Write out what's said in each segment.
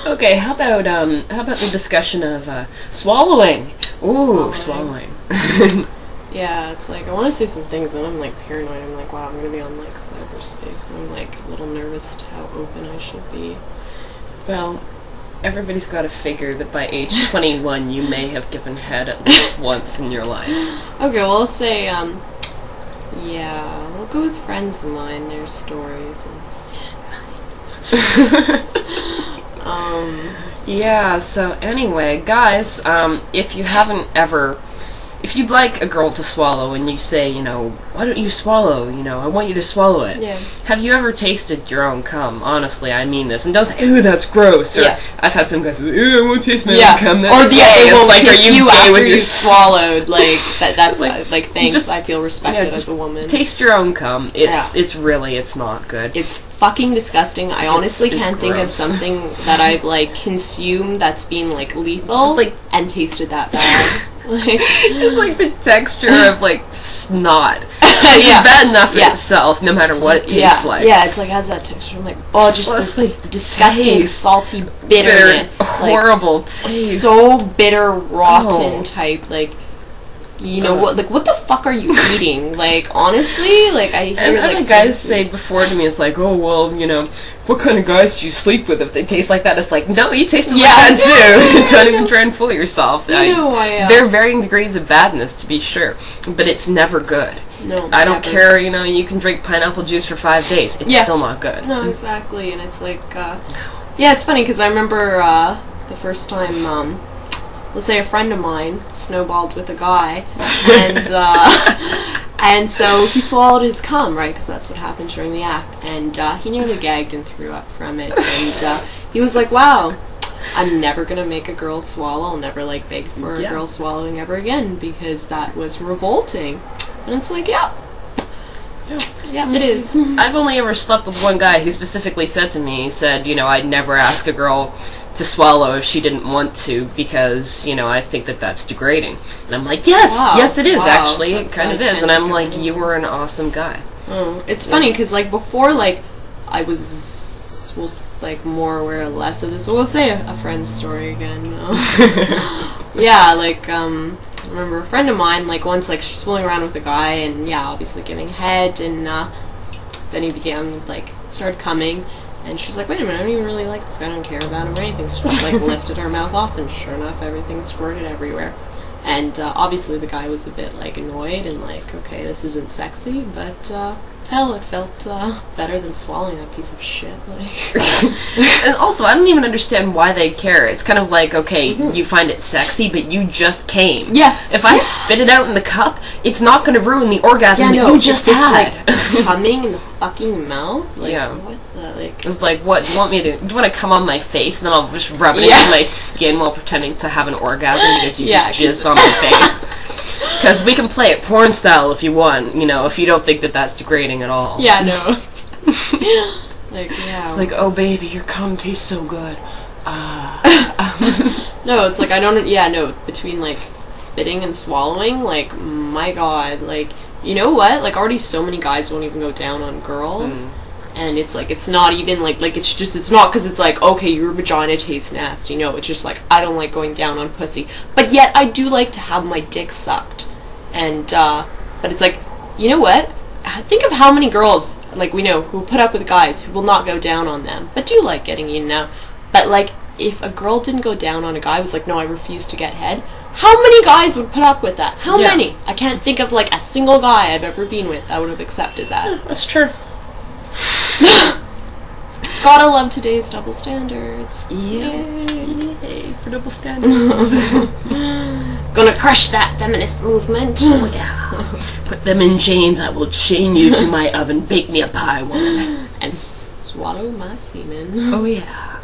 Okay, how about the discussion of swallowing? Ooh, swallowing. Yeah, it's like I want to say some things, but I'm like paranoid. I'm like, wow, I'm gonna be on like cyberspace. I'm like a little nervous to how open I should be. Well, everybody's got to figure that by age 21 you may have given head at least once in your life. Okay, well, I'll say, yeah, we'll go with friends of mine, their stories. Yeah, so anyway, guys, if you haven't ever... If you'd like a girl to swallow and you say, you know, why don't you swallow, you know, I want you to swallow it. Yeah. Have you ever tasted your own cum? Honestly, I mean this. And don't say, ooh, that's gross. Or Yeah. I've had some guys say, ooh, I won't taste my own cum. That's or the gay. other will Like, are kiss you you gay after with your you've swallowed. Like, that's like thanks, just- I feel respected just as a woman. Taste your own cum. It's really, it's not good. It's fucking disgusting. I honestly it's can't think of gross. something that I've, like, consumed that's been, like, lethal It's like- and tasted that bad. Like, It's like the texture of, like, snot. yeah. It's bad enough in Yeah. itself, no matter It's what like- it tastes yeah, like. Yeah, it's like, has that texture. I'm like, oh, just Well, this it's like the disgusting, taste. salty bitterness. Bitter, Like, horrible taste. so bitter, rotten Oh. type, like, you know, what the fuck are you eating? Like, honestly, like, I hear, And like, the guys say before to me, it's like, oh, well, you know, what kind of guys do you sleep with if they taste like that? It's like, no, you tasted like that too. Don't even try and fool yourself. There are varying degrees of badness, to be sure, but it's never good. No, I don't never. care, you know, you can drink pineapple juice for 5 days. It's still not good. No, exactly, and it's like, yeah, it's funny, because I remember, the first time, let's say a friend of mine snowballed with a guy, and, and so he swallowed his cum, right, because that's what happened during the act, and, he nearly gagged and threw up from it, and, he was like, wow, I'm never gonna make a girl swallow, I'll never, like, beg for a girl swallowing ever again, because that was revolting, and it's like, yeah, it is. I've only ever slept with one guy who specifically said to me, he said, you know, I'd never ask a girl to swallow if she didn't want to because, you know, I think that that's degrading. And I'm like, yes, it is, actually. It kind of is. And I'm like, you were an awesome guy. Oh, it's funny because, like, before, like, I was, like, more aware of less of this. So we'll say a friend's story again, you know? Yeah, like, I remember a friend of mine, like, once, like, she's fooling around with a guy and, yeah, obviously giving head, and then he began, like, started coming, and she's like, wait a minute, I don't even really like this guy, I don't care about him or anything. So she just, like, lifted her mouth off, and sure enough, everything squirted everywhere. And, obviously the guy was a bit, like, annoyed, and, like, okay, this isn't sexy, but, hell, it felt, better than swallowing that piece of shit, like. And also, I don't even understand why they care. It's kind of like, okay, you find it sexy, but you just came. Yeah. If I spit it out in the cup, it's not going to ruin the orgasm that you just had. Like, coming in the fucking mouth? Like, what the, like... It's like, what, do you want to come on my face, and then I'll just rub it into my skin while pretending to have an orgasm because you just jizzed on my face? Because we can play it porn style if you want, you know, if you don't think that that's degrading at all. Yeah, no. Like, yeah. It's like, oh baby, your cum tastes so good. No, it's like, I don't, no, between, like, spitting and swallowing, like, my god, like, you know what? Like, already so many guys won't even go down on girls. And it's like, it's not even like it's just, it's not because it's like, okay, your vagina tastes nasty. No, it's just like, I don't like going down on pussy. But yet, I do like to have my dick sucked. And, but it's like, you know what? Think of how many girls, like, we know, who put up with guys who will not go down on them, but do like getting eaten out. But, like, if a girl didn't go down on a guy, was like, no, I refuse to get head, how many guys would put up with that? How many? I can't think of, like, a single guy I've ever been with that would have accepted that. That's true. Gotta love today's double standards. Yay for double standards. Gonna crush that feminist movement. Oh yeah. Put them in chains, I will chain you to my oven, bake me a pie, woman. And swallow my semen. Oh yeah.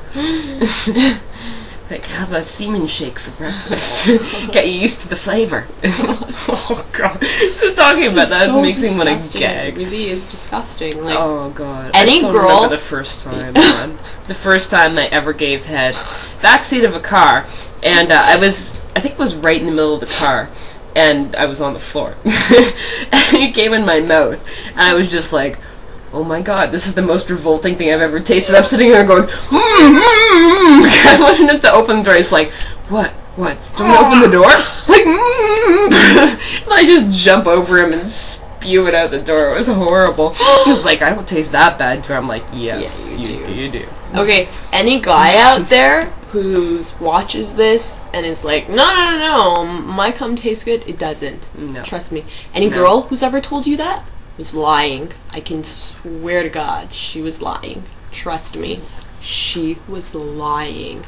Like, have a semen shake for breakfast. Get you used to the flavor. Oh god. Just talking about that makes me want to gag. It really is disgusting. Like, oh god. Any I still girl... remember the first time, man. The first time I ever gave head. Backseat of a car, and I think it was right in the middle of the car, and I was on the floor. And it came in my mouth, and I was just like, oh my god, this is the most revolting thing I've ever tasted. I'm sitting there going, I wanted him to open the door. He's like, what? Do you want me to open the door? Like, and I just jump over him and spew it out the door. It was horrible. He was like, I don't taste that bad. I'm like, yes, you do. Okay, any guy out there who watches this and is like, no, my cum tastes good, it doesn't. No. Trust me. Any girl who's ever told you that was lying. I can swear to God, she was lying. Trust me. She was lying.